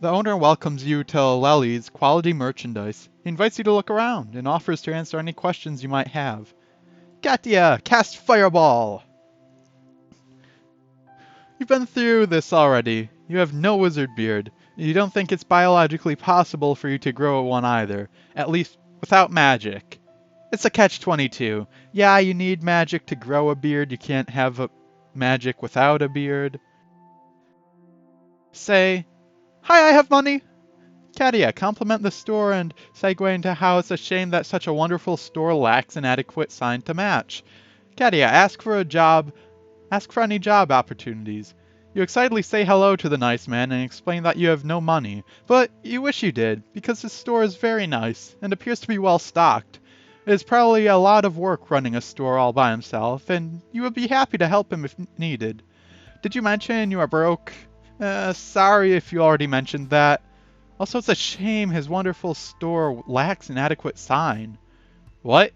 The owner welcomes you to Lely's quality merchandise. He invites you to look around and offers to answer any questions you might have. Katia, cast Fireball! You've been through this already. You have no wizard beard. You don't think it's biologically possible for you to grow one either, at least without magic. It's a catch-22. Yeah, you need magic to grow a beard. You can't have a magic without a beard. Say, hi, I have money. Katia, compliment the store and segue into how it's a shame that such a wonderful store lacks an adequate sign to match. Katia, ask for a job. Ask for any job opportunities. You excitedly say hello to the nice man and explain that you have no money, but you wish you did, because his store is very nice and appears to be well stocked. It is probably a lot of work running a store all by himself, and you would be happy to help him if needed. Did you mention you are broke? Sorry if you already mentioned that. Also, it's a shame his wonderful store lacks an adequate sign. What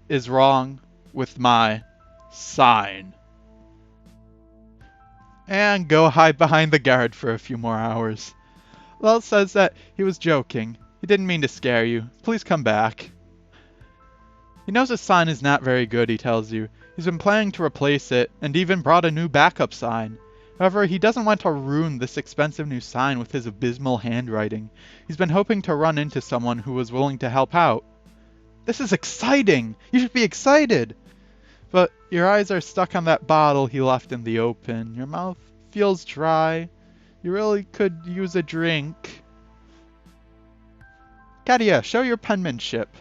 is wrong with my sign? And go hide behind the guard for a few more hours. Lel says that he was joking. He didn't mean to scare you. Please come back. He knows his sign is not very good, he tells you. He's been planning to replace it, and even brought a new backup sign. However, he doesn't want to ruin this expensive new sign with his abysmal handwriting. He's been hoping to run into someone who was willing to help out. This is exciting! You should be excited! But your eyes are stuck on that bottle he left in the open. Your mouth feels dry. You really could use a drink. Katia, show your penmanship.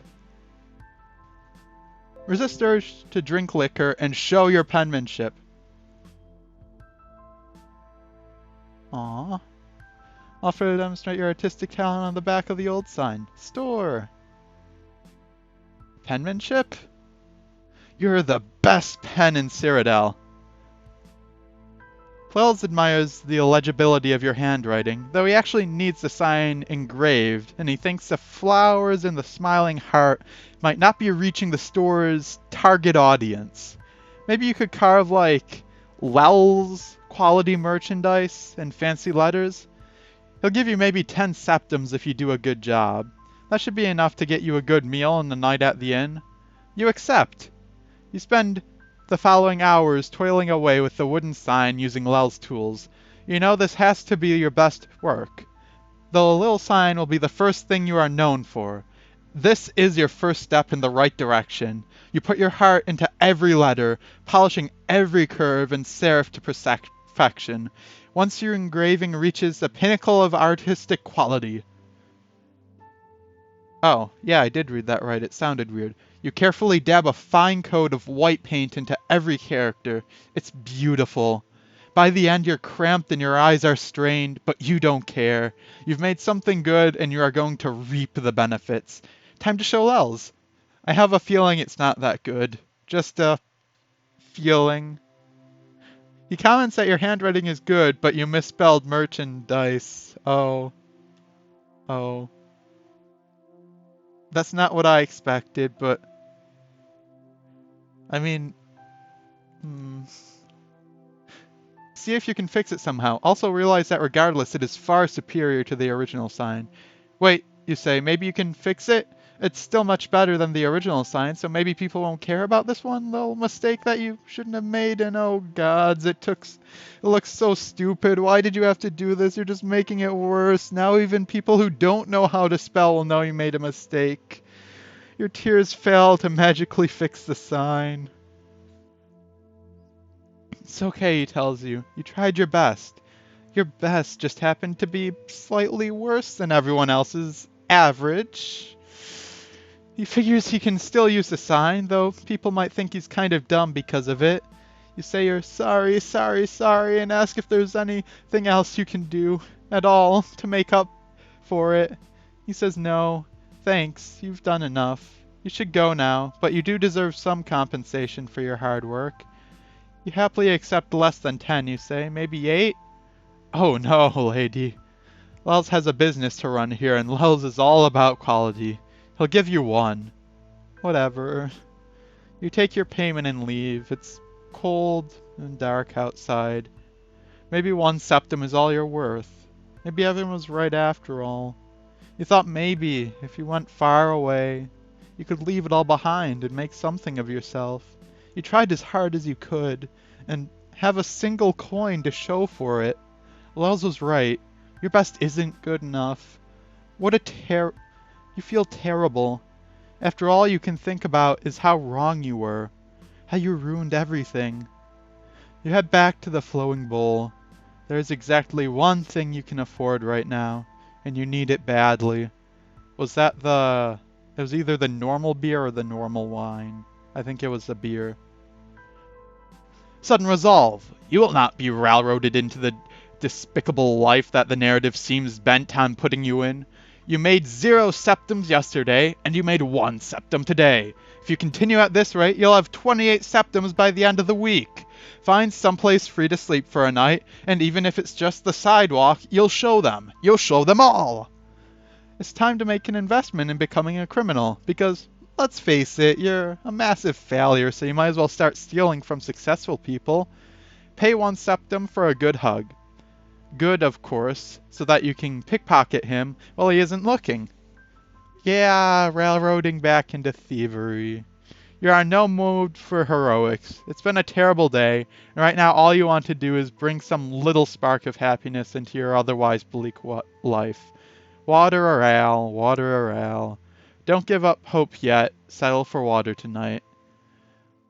Resist urge to drink liquor and show your penmanship. Aww. Offer to demonstrate your artistic talent on the back of the old sign. Store. Penmanship? You're the best pen in Cyrodiil. Wells admires the illegibility of your handwriting, though he actually needs the sign engraved, and he thinks the flowers and the smiling heart might not be reaching the store's target audience. Maybe you could carve like Lel's quality merchandise and fancy letters. He'll give you maybe 10 septims if you do a good job. That should be enough to get you a good meal and a night at the inn. You accept. You spend the following hours toiling away with the wooden sign using Lel's tools. You know this has to be your best work. The little sign will be the first thing you are known for. This is your first step in the right direction. You put your heart into every letter, polishing every curve and serif to perfection. Once your engraving reaches the pinnacle of artistic quality. Oh, yeah, I did read that right. It sounded weird. You carefully dab a fine coat of white paint into every character. It's beautiful. By the end, you're cramped and your eyes are strained, but you don't care. You've made something good and you are going to reap the benefits. Time to show Lels. I have a feeling it's not that good. Just a feeling. He comments that your handwriting is good, but you misspelled merchandise. Oh. Oh. That's not what I expected, but I mean, see if you can fix it somehow. Also realize that regardless, it is far superior to the original sign. Wait, you say, maybe you can fix it? It's still much better than the original sign, so maybe people won't care about this one little mistake that you shouldn't have made, and oh gods, it looks so stupid. Why did you have to do this? You're just making it worse. Now even people who don't know how to spell will know you made a mistake. Your tears fail to magically fix the sign. It's okay, he tells you. You tried your best. Your best just happened to be slightly worse than everyone else's average. He figures he can still use the sign, though people might think he's kind of dumb because of it. You say you're sorry, sorry, sorry, and ask if there's anything else you can do at all to make up for it. He says no. Thanks, you've done enough. You should go now, but you do deserve some compensation for your hard work. You happily accept less than 10, you say. Maybe 8? Oh no, lady. Lels has a business to run here, and Lels is all about quality. He'll give you 1. Whatever. You take your payment and leave. It's cold and dark outside. Maybe 1 septim is all you're worth. Maybe everyone was right after all. You thought maybe, if you went far away, you could leave it all behind and make something of yourself. You tried as hard as you could, and have a single coin to show for it. Wells was right. Your best isn't good enough. What a You feel terrible. After all you can think about is how wrong you were. How you ruined everything. You head back to the flowing bowl. There is exactly one thing you can afford right now, and you need it badly. Was that the... It was either the normal beer or the normal wine. I think it was the beer. Sudden resolve. You will not be railroaded into the despicable life that the narrative seems bent on putting you in. You made 0 septums yesterday, and you made 1 septum today. If you continue at this rate, you'll have 28 septums by the end of the week. Find someplace free to sleep for a night, and even if it's just the sidewalk, you'll show them. You'll show them all. It's time to make an investment in becoming a criminal, because, let's face it, you're a massive failure, so you might as well start stealing from successful people. Pay 1 septum for a good hug. Good, of course, so that you can pickpocket him while he isn't looking. Yeah, railroading back into thievery. You're in no mood for heroics. It's been a terrible day, and right now all you want to do is bring some little spark of happiness into your otherwise bleak life. Water or ale, water or ale. Don't give up hope yet. Settle for water tonight.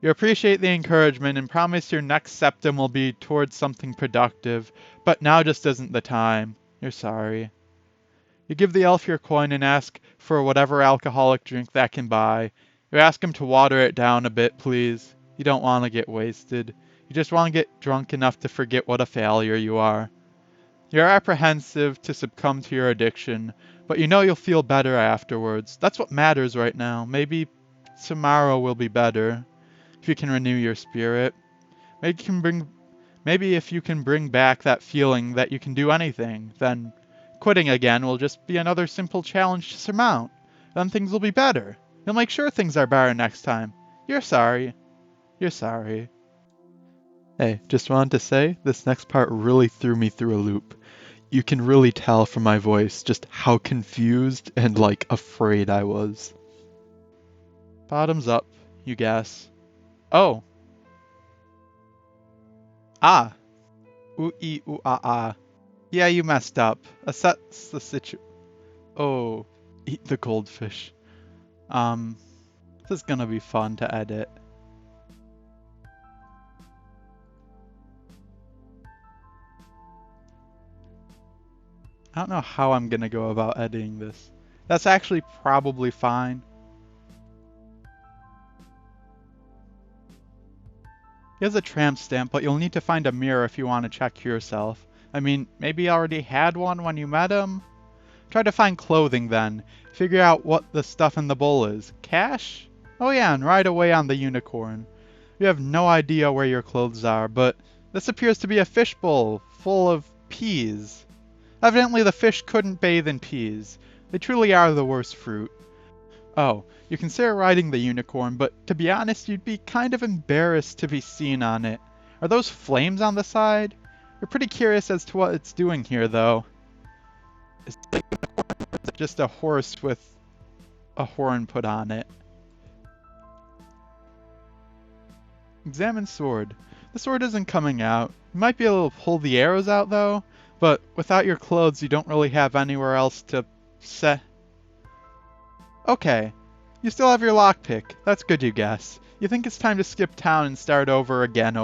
You appreciate the encouragement and promise your next septum will be towards something productive, but now just isn't the time. You're sorry. You give the elf your coin and ask for whatever alcoholic drink that can buy. You ask him to water it down a bit, please. You don't want to get wasted. You just want to get drunk enough to forget what a failure you are. You're apprehensive to succumb to your addiction, but you know you'll feel better afterwards. That's what matters right now. Maybe tomorrow will be better, if you can renew your spirit. Maybe if you can bring back that feeling that you can do anything, then quitting again will just be another simple challenge to surmount. Then things will be better. You'll make sure things are better next time. You're sorry. You're sorry. Hey, just wanted to say, this next part really threw me through a loop. You can really tell from my voice just how confused and, afraid I was. Bottoms up, you guess. Oh. Ah. Ooh-ee, ooh-ah-ah. Yeah, you messed up. Assess the Oh. Eat the goldfish. This is gonna be fun to edit. I don't know how I'm gonna go about editing this. That's actually probably fine. He has a tramp stamp, but you'll need to find a mirror if you want to check yourself. I mean, maybe you already had one when you met him? Try to find clothing then. Figure out what the stuff in the bowl is. Cash? Oh yeah, and ride away on the unicorn. You have no idea where your clothes are, but this appears to be a fishbowl full of peas. Evidently the fish couldn't bathe in peas. They truly are the worst fruit. Oh, you consider riding the unicorn, but to be honest, you'd be kind of embarrassed to be seen on it. Are those flames on the side? You're pretty curious as to what it's doing here, though. Is it just a horse with a horn put on it? Examine sword. The sword isn't coming out. You might be able to pull the arrows out, though, but without your clothes, you don't really have anywhere else to set. Okay. You still have your lockpick. That's good, you guess. You think it's time to skip town and start over again.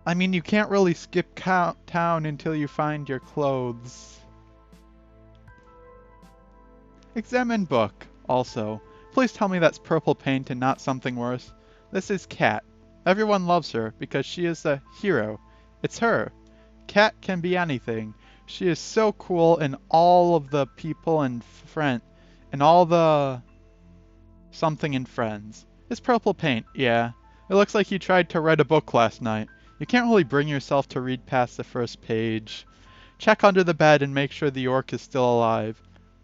I mean, you can't really skip town until you find your clothes. Examine book, also. Please tell me that's purple paint and not something worse. This is Cat. Everyone loves her because she is a hero. It's her. Cat can be anything. She is so cool and all of the people and all the something and friends. It's purple paint, yeah. It looks like you tried to read a book last night. You can't really bring yourself to read past the first page. Check under the bed and make sure the orc is still alive.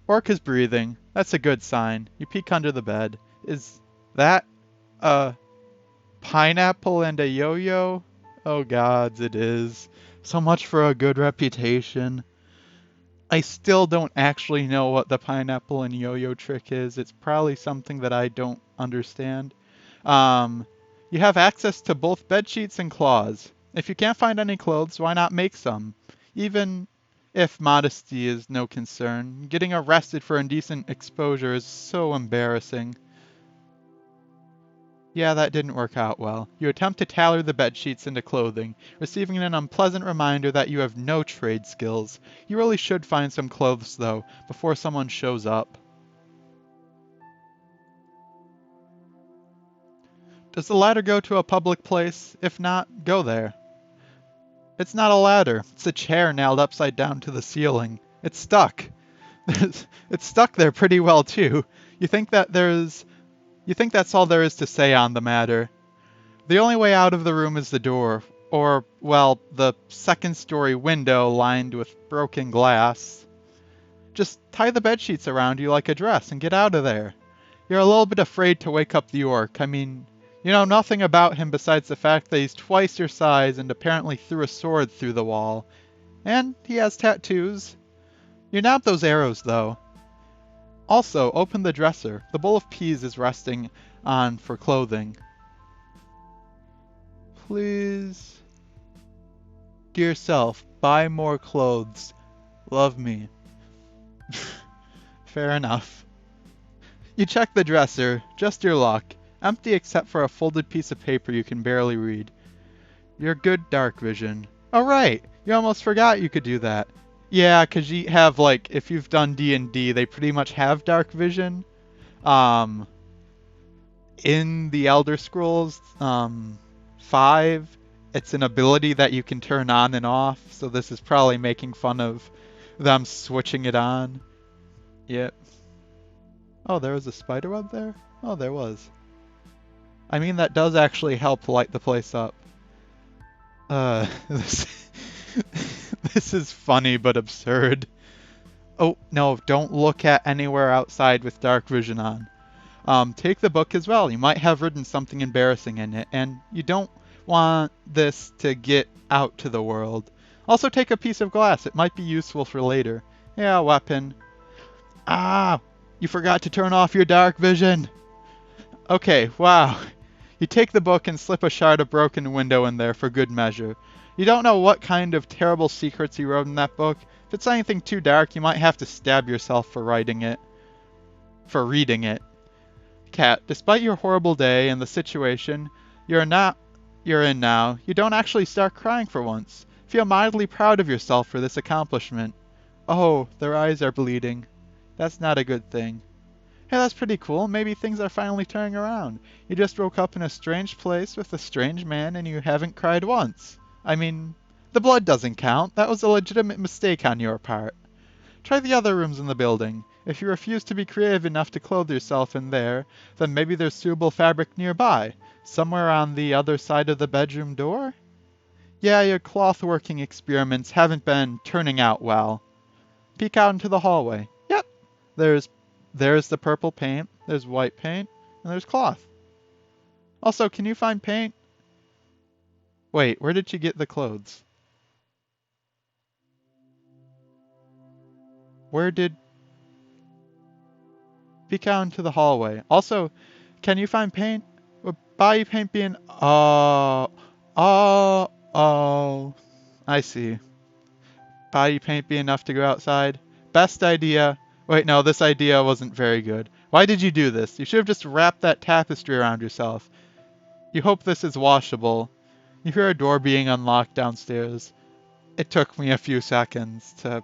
Orc is breathing. That's a good sign. You peek under the bed. Is that a pineapple and a yo-yo? Oh gods, it is. So much for a good reputation. I still don't actually know what the pineapple and yo-yo trick is. It's probably something that I don't understand. Um, you have access to both bed sheets and claws. If you can't find any clothes, why not make some? Even if modesty is no concern, getting arrested for indecent exposure is so embarrassing. Yeah, that didn't work out well. You attempt to tailor the bed sheets into clothing, receiving an unpleasant reminder that you have no trade skills. You really should find some clothes, though, before someone shows up. Does the ladder go to a public place? If not, go there. It's not a ladder. It's a chair nailed upside down to the ceiling. It's stuck. It's stuck there pretty well, too. You think that there's... You think that's all there is to say on the matter. The only way out of the room is the door, or, well, the second-story window lined with broken glass. Just tie the bedsheets around you like a dress and get out of there. You're a little bit afraid to wake up the orc. I mean, you know nothing about him besides the fact that he's twice your size and apparently threw a sword through the wall. And he has tattoos. You nab those arrows, though. Also, open the dresser. The bowl of peas is resting on for clothing. Please. Dear self, buy more clothes. Love me. Fair enough. You check the dresser, just your luck. Empty except for a folded piece of paper you can barely read. Your good dark vision. Oh right, you almost forgot you could do that. Yeah, 'cause you have like, if you've done D&D, they pretty much have dark vision. Um, in the Elder Scrolls 5, it's an ability that you can turn on and off, so this is probably making fun of them switching it on. Yep. Oh, there was a spider web there? Oh, there was. I mean, that does actually help light the place up. This, this is funny but absurd. Oh, no, don't look at anywhere outside with dark vision on. Take the book as well. You might have written something embarrassing in it, and you don't want this to get out to the world. Also take a piece of glass. It might be useful for later. Yeah, a weapon. Ah! You forgot to turn off your dark vision! Okay, wow. You take the book and slip a shard of broken window in there for good measure. You don't know what kind of terrible secrets he wrote in that book. If it's anything too dark, you might have to stab yourself for writing it. For reading it. Cat, despite your horrible day and the situation you're in now, you don't actually start crying for once. Feel mildly proud of yourself for this accomplishment. Oh, their eyes are bleeding. That's not a good thing. Hey, that's pretty cool. Maybe things are finally turning around. You just woke up in a strange place with a strange man and you haven't cried once. I mean, the blood doesn't count. That was a legitimate mistake on your part. Try the other rooms in the building. If you refuse to be creative enough to clothe yourself in there, then maybe there's suitable fabric nearby, somewhere on the other side of the bedroom door? Yeah, your cloth-working experiments haven't been turning out well. Peek out into the hallway. Yep, there's the purple paint, there's white paint, and there's cloth. Also, can you find paint? Wait, where did you get the clothes? Where did... Peek out into the hallway. Also, can you find paint? Would buy paint being... Oh. I see. Body paint be enough to go outside? Best idea. Wait, no, this idea wasn't very good. Why did you do this? You should have just wrapped that tapestry around yourself. You hope this is washable. You hear a door being unlocked downstairs. It took me a few seconds to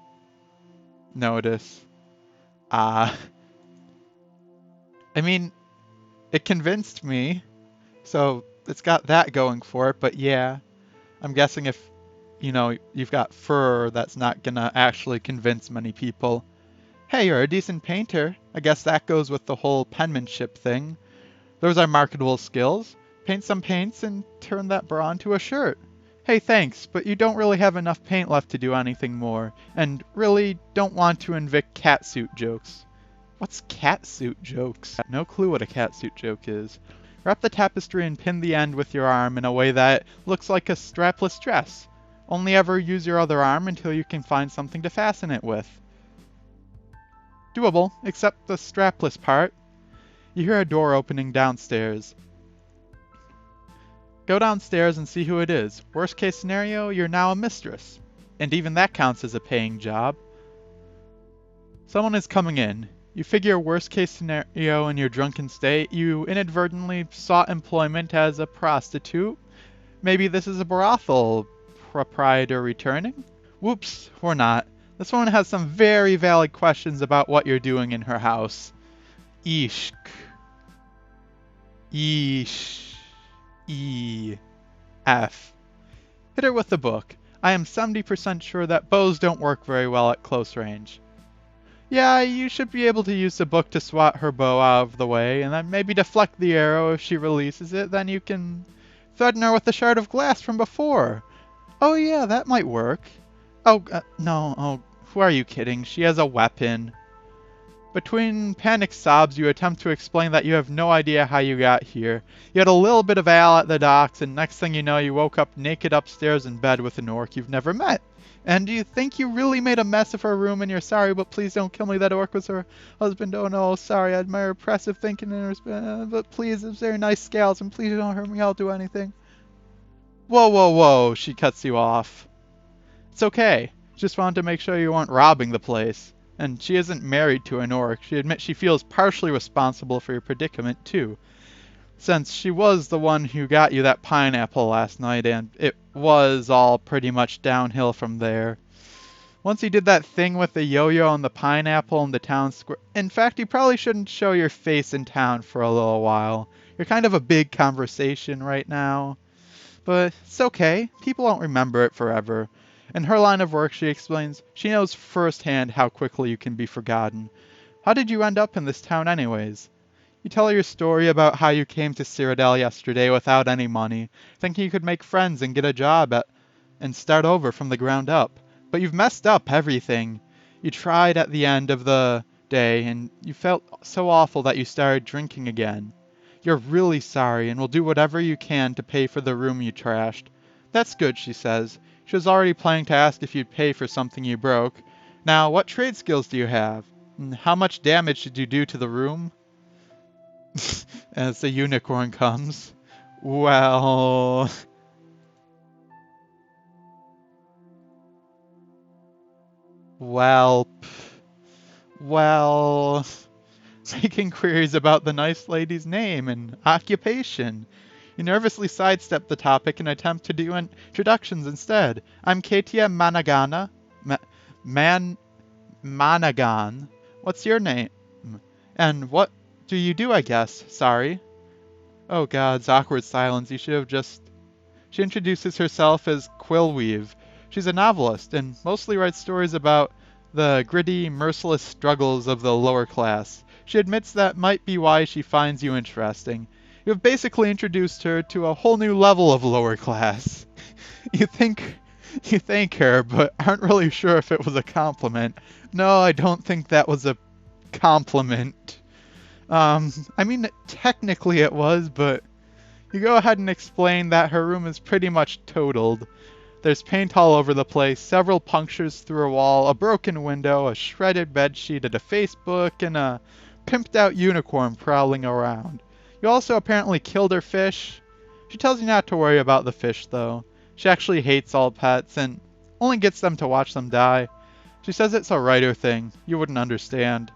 notice. I mean, it convinced me, so it's got that going for it, but yeah. I'm guessing if, you know, you've got fur, that's not gonna actually convince many people. Hey, you're a decent painter. I guess that goes with the whole penmanship thing. Those are marketable skills. Paint some paints and turn that bra into a shirt. Hey, thanks, but you don't really have enough paint left to do anything more, and really don't want to invoke catsuit jokes. What's catsuit jokes? No clue what a catsuit joke is. Wrap the tapestry and pin the end with your arm in a way that looks like a strapless dress. Only ever use your other arm until you can find something to fasten it with. Doable, except the strapless part. You hear a door opening downstairs. Go downstairs and see who it is. Worst case scenario, you're now a mistress. And even that counts as a paying job. Someone is coming in. You figure worst case scenario in your drunken state, you inadvertently sought employment as a prostitute. Maybe this is a brothel proprietor returning? Whoops, we're not. This woman has some very valid questions about what you're doing in her house. Ishk. Eesh. E-F. Hit her with the book. I am 70% sure that bows don't work very well at close range. Yeah, you should be able to use the book to swat her bow out of the way, and then maybe deflect the arrow if she releases it, then you can threaten her with the shard of glass from before. Oh yeah, that might work. Oh, no, oh, who are you kidding? She has a weapon. Between panicked sobs, you attempt to explain that you have no idea how you got here. You had a little bit of ale at the docks, and next thing you know, you woke up naked upstairs in bed with an orc you've never met. And you think you really made a mess of her room, and you're sorry, but please don't kill me. That orc was her husband. Oh no, sorry, I admire oppressive thinking in her, but please, it's very nice scales, and please don't hurt me. I'll do anything. Whoa, whoa, whoa! She cuts you off. It's okay. Just wanted to make sure you weren't robbing the place. And she isn't married to an orc. She admits she feels partially responsible for your predicament, too. Since she was the one who got you that pineapple last night, and it was all pretty much downhill from there. Once you did that thing with the yo-yo and the pineapple in the town square... In fact, you probably shouldn't show your face in town for a little while. You're kind of a big conversation right now. But it's okay. People won't remember it forever. In her line of work, she explains, she knows firsthand how quickly you can be forgotten. How did you end up in this town anyways? You tell her your story about how you came to Cyrodiil yesterday without any money, thinking you could make friends and get a job and start over from the ground up. But you've messed up everything. You tried at the end of the day, and you felt so awful that you started drinking again. You're really sorry, and will do whatever you can to pay for the room you trashed. That's good, she says. She was already planning to ask if you'd pay for something you broke. Now, what trade skills do you have? And how much damage did you do to the room? As the unicorn comes. Well... Welp. Well... Making queries about the nice lady's name and occupation. You nervously sidestep the topic and attempt to do introductions instead. I'm Katia Managana. Managan. What's your name? And what do you do, I guess? Sorry. Oh gods, awkward silence. You should have just... She introduces herself as Quillweave. She's a novelist and mostly writes stories about the gritty, merciless struggles of the lower class. She admits that might be why she finds you interesting. You have basically introduced her to a whole new level of lower class. You thank her, but aren't really sure if it was a compliment. No, I don't think that was a compliment. I mean, technically it was, but you go ahead and explain that her room is pretty much totaled. There's paint all over the place, several punctures through a wall, a broken window, a shredded bedsheet, and a Facebook, and a pimped out unicorn prowling around. You also apparently killed her fish. She tells you not to worry about the fish, though. She actually hates all pets and only gets them to watch them die. She says it's a writer thing. You wouldn't understand.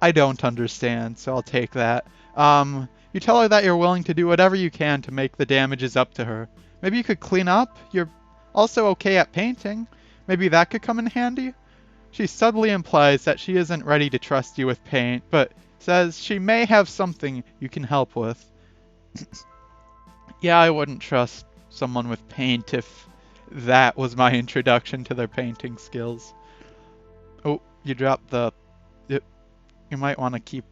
I don't understand, so I'll take that. You tell her that you're willing to do whatever you can to make the damages up to her. Maybe you could clean up? You're also okay at painting. Maybe that could come in handy? She subtly implies that she isn't ready to trust you with paint, but says she may have something you can help with. Yeah, I wouldn't trust someone with paint if that was my introduction to their painting skills. Oh, you dropped the... You might want to keep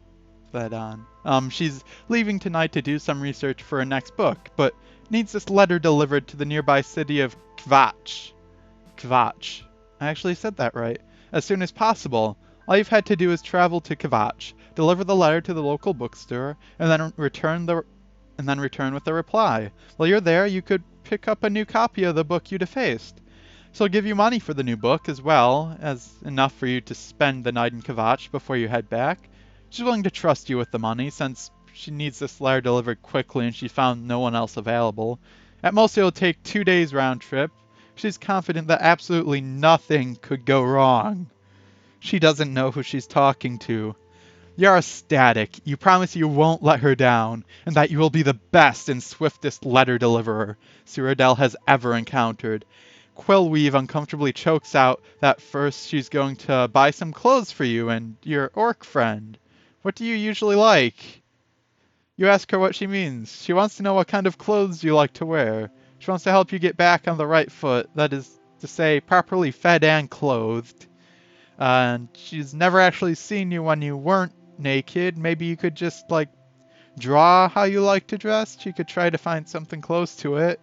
that on. She's leaving tonight to do some research for her next book, but needs this letter delivered to the nearby city of Kvatch. Kvatch. I actually said that right. As soon as possible. All you've had to do is travel to Kvatch, deliver the letter to the local bookstore, and then return with the reply. While you're there, you could pick up a new copy of the book you defaced. She'll give you money for the new book, as well as enough for you to spend the night in Kvatch before you head back. She's willing to trust you with the money, since she needs this letter delivered quickly and she found no one else available. At most, it'll take 2 days round trip. She's confident that absolutely nothing could go wrong. She doesn't know who she's talking to. You're ecstatic. You promise you won't let her down, and that you will be the best and swiftest letter deliverer Cyrodiil has ever encountered. Quillweave uncomfortably chokes out that first she's going to buy some clothes for you and your orc friend. What do you usually like? You ask her what she means. She wants to know what kind of clothes you like to wear. She wants to help you get back on the right foot, that is to say, properly fed and clothed. And she's never actually seen you when you weren't naked. Maybe you could just, like, draw how you like to dress? She could try to find something close to it.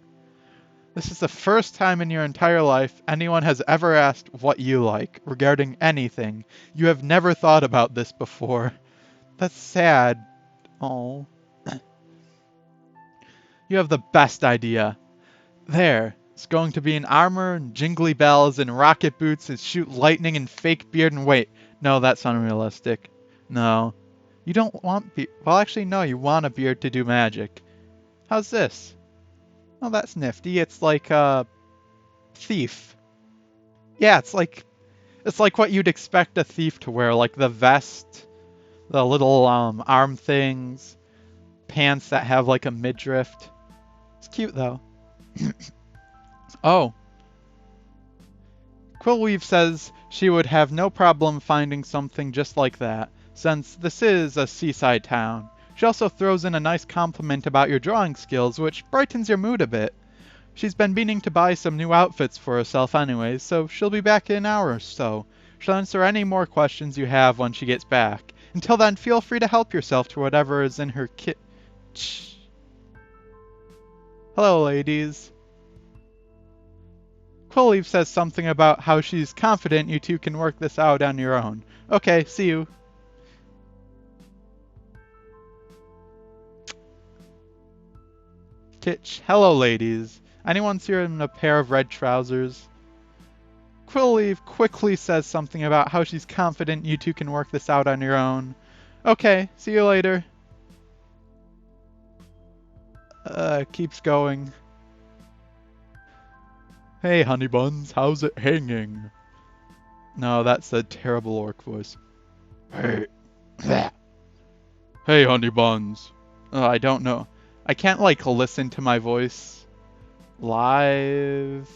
This is the first time in your entire life anyone has ever asked what you like regarding anything. You have never thought about this before. That's sad. Oh. You have the best idea. There. It's going to be an armor and jingly bells and rocket boots and shoot lightning and fake beard and wait. No, that's unrealistic. No. You don't want well, actually, no, you want a beard to do magic. How's this? Oh, that's nifty. It's like a thief. Yeah, it's like what you'd expect a thief to wear, like the vest, the little arm things, pants that have like a midriff. It's cute though. Oh. Quillweave says she would have no problem finding something just like that, since this is a seaside town. She also throws in a nice compliment about your drawing skills, which brightens your mood a bit. She's been meaning to buy some new outfits for herself anyways, so she'll be back in an hour or so. She'll answer any more questions you have when she gets back. Until then, feel free to help yourself to whatever is in her kit. Hello, ladies. Quillweave says something about how she's confident you two can work this out on your own. Okay, see you. Kitch. Hello, ladies. Anyone see her in a pair of red trousers? Quillweave quickly says something about how she's confident you two can work this out on your own. Okay, see you later. Keeps going. Hey, honey buns, how's it hanging? No, that's a terrible orc voice. Hey. Hey, honey buns. I don't know. I can't, like, listen to my voice live.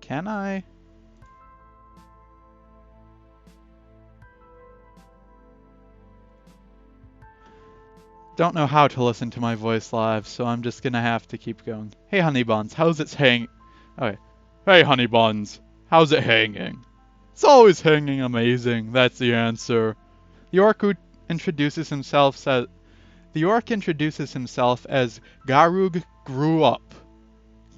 Can I? Don't know how to listen to my voice live, so I'm just gonna have to keep going. Hey, honey buns, how's it hang? Okay. Hey, honey buns, how's it hanging? It's always hanging amazing. That's the answer. The orc who introduces himself as Garug grew up.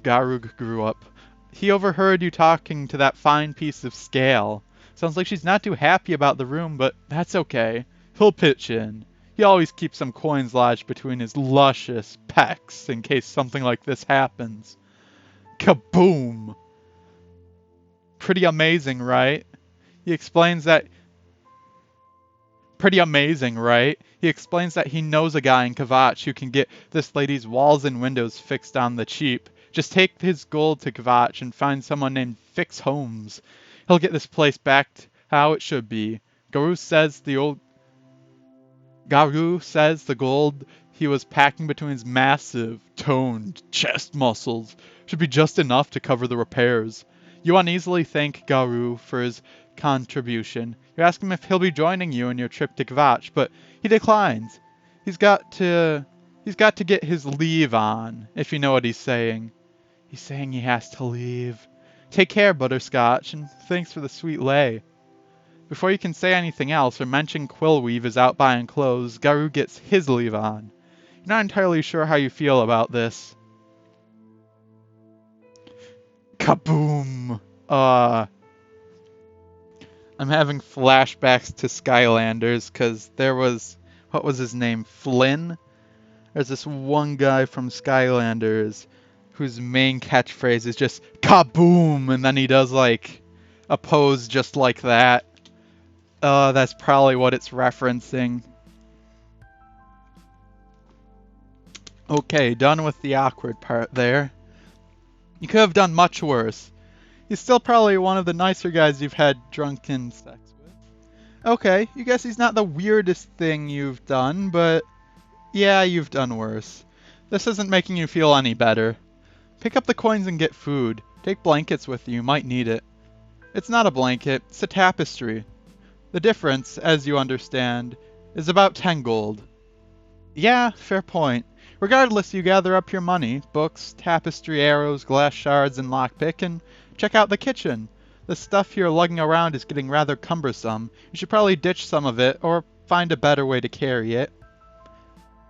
Garug grew up. He overheard you talking to that fine piece of scale. Sounds like she's not too happy about the room, but that's okay. He'll pitch in. He always keeps some coins lodged between his luscious pecs in case something like this happens. Kaboom! Pretty amazing, right? He explains that Pretty amazing, right? He explains that he knows a guy in Kvatch who can get this lady's walls and windows fixed on the cheap. Just take his gold to Kvatch and find someone named Fix Holmes. He'll get this place back to how it should be. Garu says the gold he was packing between his massive, toned chest muscles should be just enough to cover the repairs. You uneasily thank Garu for his contribution. You ask him if he'll be joining you in your trip to Kvatch, but he declines. He's got to get his leave on, if you know what he's saying. He's saying he has to leave. Take care, Butterscotch, and thanks for the sweet lay. Before you can say anything else or mention Quillweave is out buying clothes, Garu gets his leave on. You're not entirely sure how you feel about this. Kaboom! I'm having flashbacks to Skylanders, because there was, what was his name, Flynn? There's this one guy from Skylanders whose main catchphrase is just kaboom, and then he does like a pose just like that. That's probably what it's referencing. Okay, done with the awkward part there. You could have done much worse. He's still probably one of the nicer guys you've had drunken sex with. Okay, you guess he's not the weirdest thing you've done, but yeah, you've done worse. This isn't making you feel any better. Pick up the coins and get food. Take blankets with you might need it. It's not a blanket, it's a tapestry. The difference, as you understand, is about 10 gold. Yeah, fair point. Regardless, you gather up your money, books, tapestry, arrows, glass shards, and lockpick, and check out the kitchen. The stuff you're lugging around is getting rather cumbersome. You should probably ditch some of it, or find a better way to carry it.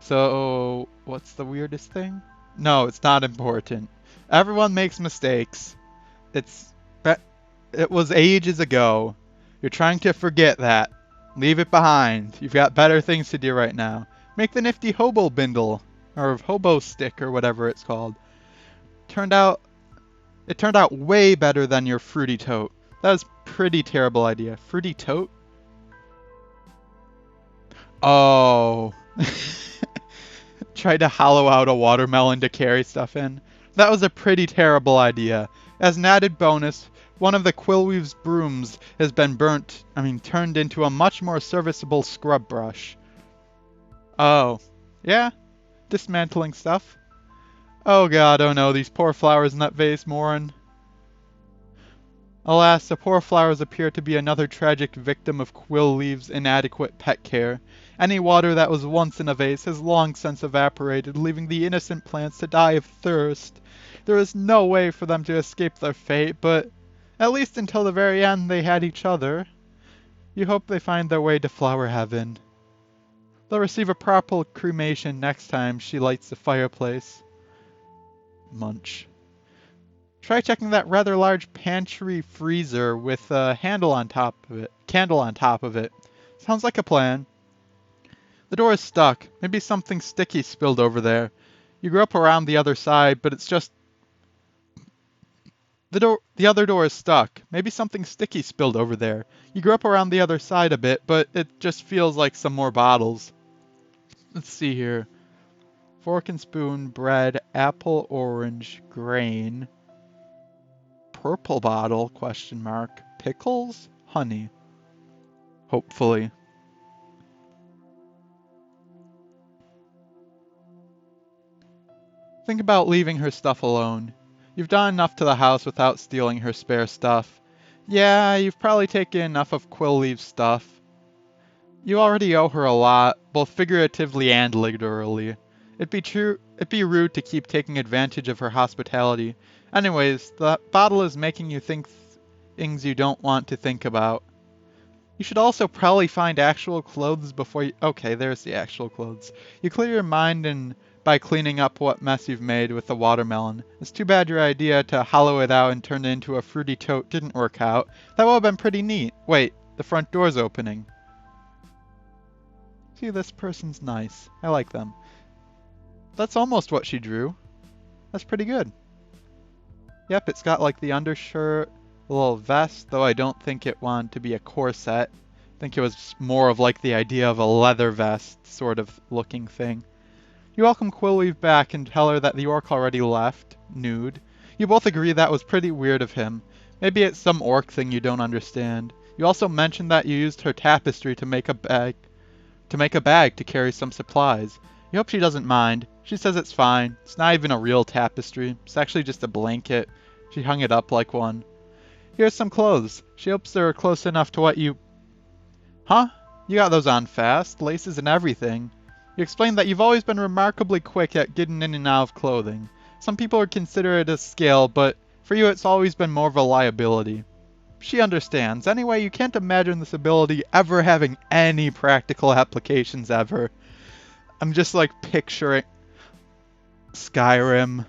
So, what's the weirdest thing? No, it's not important. Everyone makes mistakes. It's... It was ages ago. You're trying to forget that. Leave it behind. You've got better things to do right now. Make the nifty hobo bindle. Or hobo stick, or whatever it's called. It turned out way better than your fruity tote. That was a pretty terrible idea. Fruity tote? Oh. Tried to hollow out a watermelon to carry stuff in. That was a pretty terrible idea. As an added bonus, one of the Quillweave's brooms has been turned into a much more serviceable scrub brush. Oh. Yeah? Dismantling stuff? Oh god, oh no, these poor flowers in that vase, Morin. Alas, the poor flowers appear to be another tragic victim of Quillweave's inadequate pet care. Any water that was once in a vase has long since evaporated, leaving the innocent plants to die of thirst. There is no way for them to escape their fate, but at least until the very end they had each other. You hope they find their way to flower heaven. They'll receive a proper cremation next time she lights the fireplace. Munch. Try checking that rather large pantry freezer with a candle on top of it. Sounds like a plan. The door is stuck. Maybe something sticky spilled over there. You go up around the other side, but it's just... The other door is stuck. Maybe something sticky spilled over there. You go up around the other side a bit, but it just feels like some more bottles. Let's see here. Fork and spoon, bread, apple, orange, grain... Purple bottle, question mark. Pickles? Honey. Hopefully. Think about leaving her stuff alone. You've done enough to the house without stealing her spare stuff. Yeah, you've probably taken enough of Quillweave's stuff. You already owe her a lot, both figuratively and literally. It'd be rude to keep taking advantage of her hospitality. Anyways, the bottle is making you think things you don't want to think about. You should also probably find actual clothes before you... Okay, there's the actual clothes. You clear your mind by cleaning up what mess you've made with the watermelon. It's too bad your idea to hollow it out and turn it into a fruity tote didn't work out. That would have been pretty neat. Wait, the front door's opening. See, this person's nice. I like them. That's almost what she drew. That's pretty good. Yep, it's got like the undershirt, a little vest, though I don't think it wanted to be a corset. I think it was more of like the idea of a leather vest sort of looking thing. You welcome Quillweave back and tell her that the orc already left, nude. You both agree that was pretty weird of him. Maybe it's some orc thing you don't understand. You also mentioned that you used her tapestry to make a bag to carry some supplies. You hope she doesn't mind. She says it's fine. It's not even a real tapestry. It's actually just a blanket. She hung it up like one. Here's some clothes. She hopes they're close enough to what you... Huh? You got those on fast, laces and everything. You explained that you've always been remarkably quick at getting in and out of clothing. Some people would consider it a skill, but for you it's always been more of a liability. She understands. Anyway, you can't imagine this ability ever having any practical applications ever. I'm just like picturing Skyrim.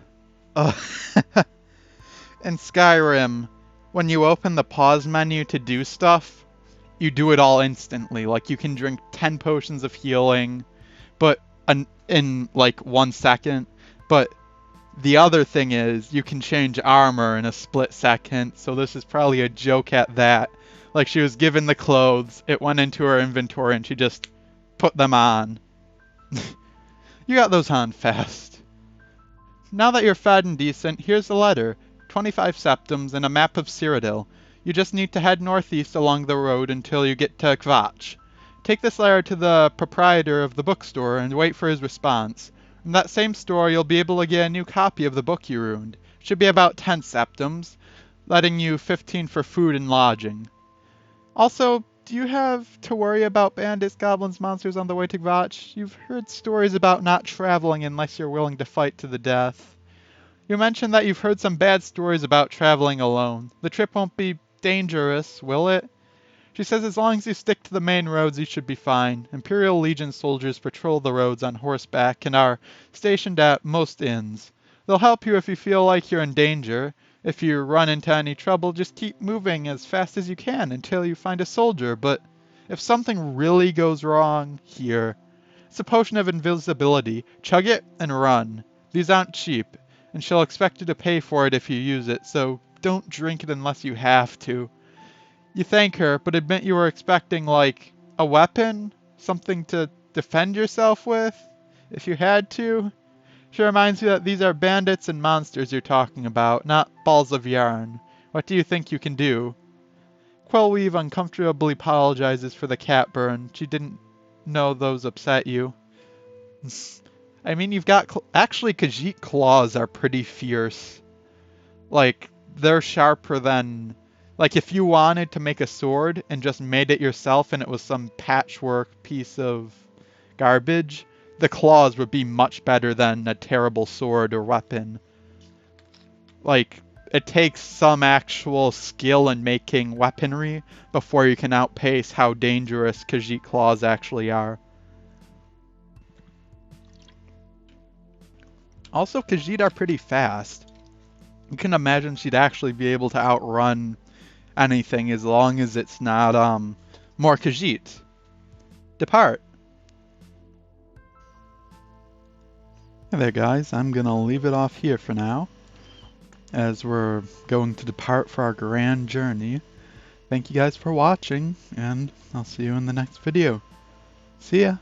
In Skyrim, when you open the pause menu to do stuff, you do it all instantly. Like you can drink 10 potions of healing, but in like 1 second. But the other thing is you can change armor in a split second, so this is probably a joke at that. Like she was given the clothes, it went into her inventory, and she just put them on. You got those on fast. Now that you're fed and decent, here's the letter. 25 septums and a map of Cyrodiil. You just need to head northeast along the road until you get to Kvatch. Take this letter to the proprietor of the bookstore and wait for his response. In that same store, you'll be able to get a new copy of the book you ruined. Should be about 10 septums, letting you 15 for food and lodging. Also, do you have to worry about bandits, goblins, monsters on the way to Kvatch? You've heard stories about not traveling unless you're willing to fight to the death. You mentioned that you've heard some bad stories about traveling alone. The trip won't be dangerous, will it? She says as long as you stick to the main roads, you should be fine. Imperial Legion soldiers patrol the roads on horseback and are stationed at most inns. They'll help you if you feel like you're in danger. If you run into any trouble, just keep moving as fast as you can until you find a soldier. But if something really goes wrong, here. It's a potion of invisibility. Chug it and run. These aren't cheap, and she'll expect you to pay for it if you use it, so don't drink it unless you have to. You thank her, but admit you were expecting, like, a weapon? Something to defend yourself with? If you had to? She reminds you that these are bandits and monsters you're talking about, not balls of yarn. What do you think you can do? Quellweave uncomfortably apologizes for the cat burn. She didn't know those upset you. I mean, you've got... Actually, Khajiit claws are pretty fierce. Like, they're sharper than... Like, if you wanted to make a sword and just made it yourself and it was some patchwork piece of garbage, the claws would be much better than a terrible sword or weapon. Like, it takes some actual skill in making weaponry before you can outpace how dangerous Khajiit claws actually are. Also, Khajiit are pretty fast. You can imagine she'd actually be able to outrun anything as long as it's not, more Khajiit. Depart. Hey there, guys. I'm gonna leave it off here for now, as we're going to depart for our grand journey. Thank you guys for watching, and I'll see you in the next video. See ya!